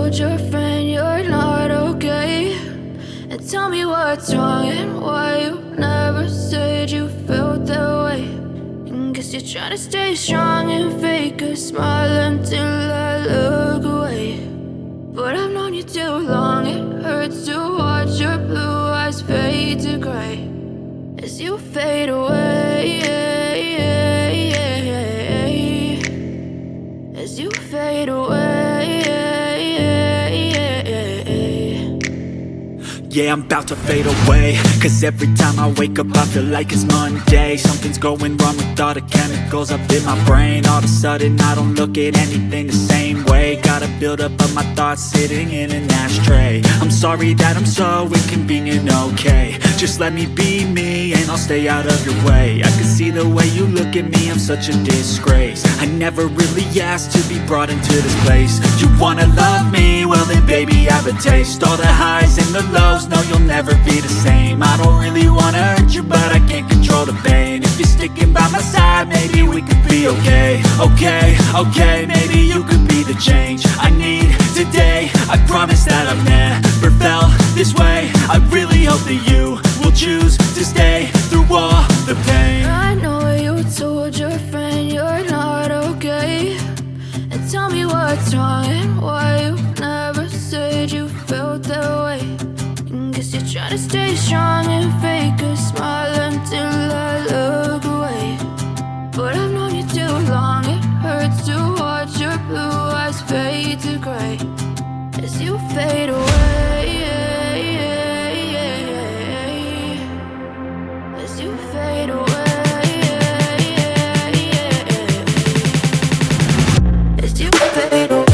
told your friend you're not okay? And tell me what's wrong and why you never said you felt that way. And guess you're trying to stay strong and fake a smile until I look away. But I've known you too long, it hurts to watch your blue eyes fade to gray as you fade away, as you fade away. Yeah, I'm about to fade away, cause every time I wake up I feel like it's Monday. Something's going wrong with all the chemicals up in my brain. All of a sudden I don't look at anything the same way. Got a build up of my thoughts sitting in an ashtray. I'm sorry that I'm so inconvenient, okay? Just let me be me and I'll stay out of your way. I can see the way you look at me, I'm such a disgrace. I never really asked to be brought into this place. You wanna love me? Well then baby, have a taste. All the highs and the lows, no, you'll never be the same. I don't really wanna hurt you, but I can't control the pain. If you're sticking by my side, maybe we could be okay. Okay, maybe you could be the change I need today. I promise that I've never felt this way. I really hope that you will choose to stay through all the pain. I know you told your friend you're not okay. And tell me what's wrong and why you never said you felt that way. Guess you're trying to stay strong and fake a smile until I look away. But I've known you too long, it hurts to watch your blue eyes fade to gray as you fade away, as you fade away, as you fade away.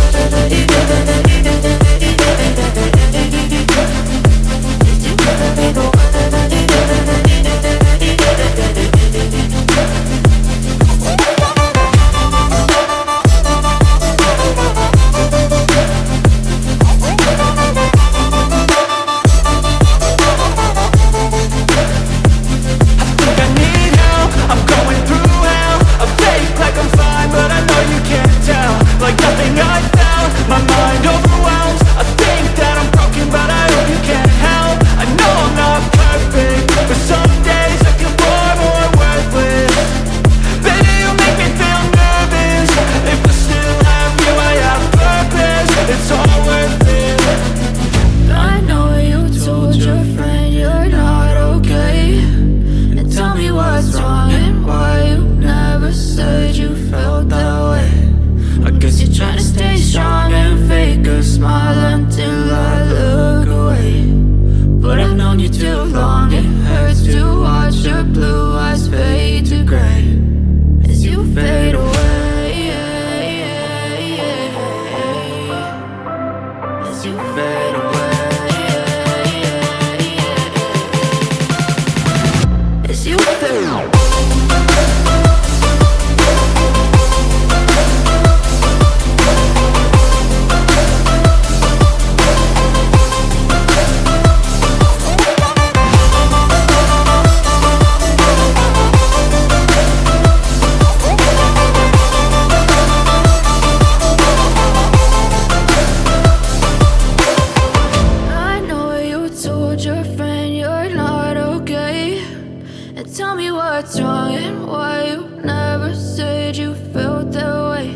Tell me what's wrong and why you never said you felt that way.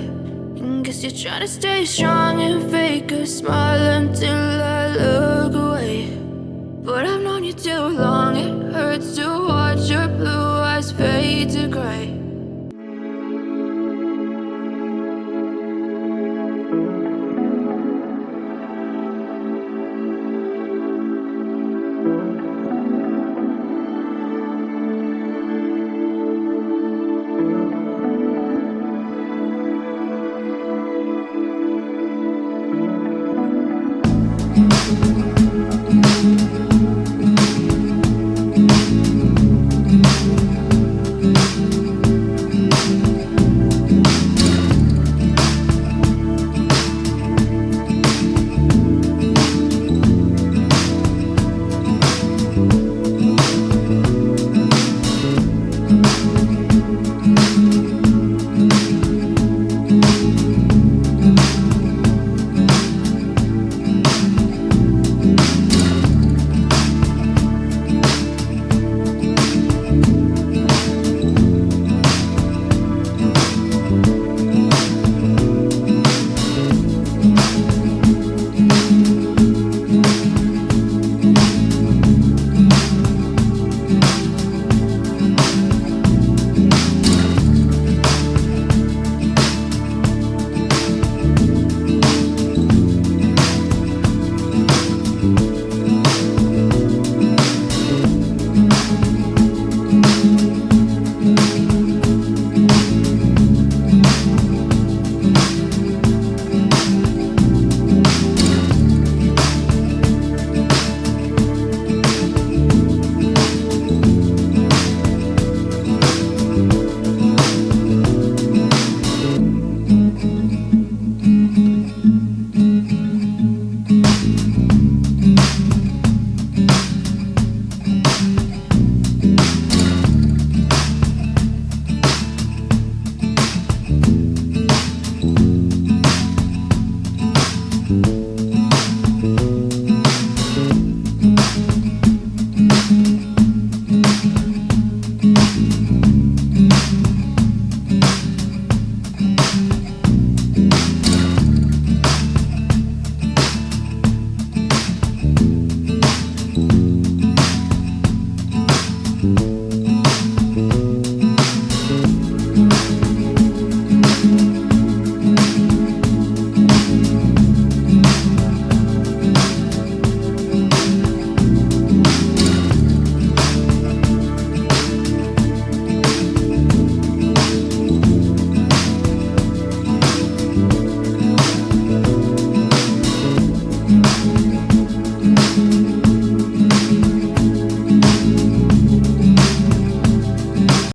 And guess you're trying to stay strong and fake a smile until I look away. But I've known you too long, it hurts to watch your blue eyes fade to gray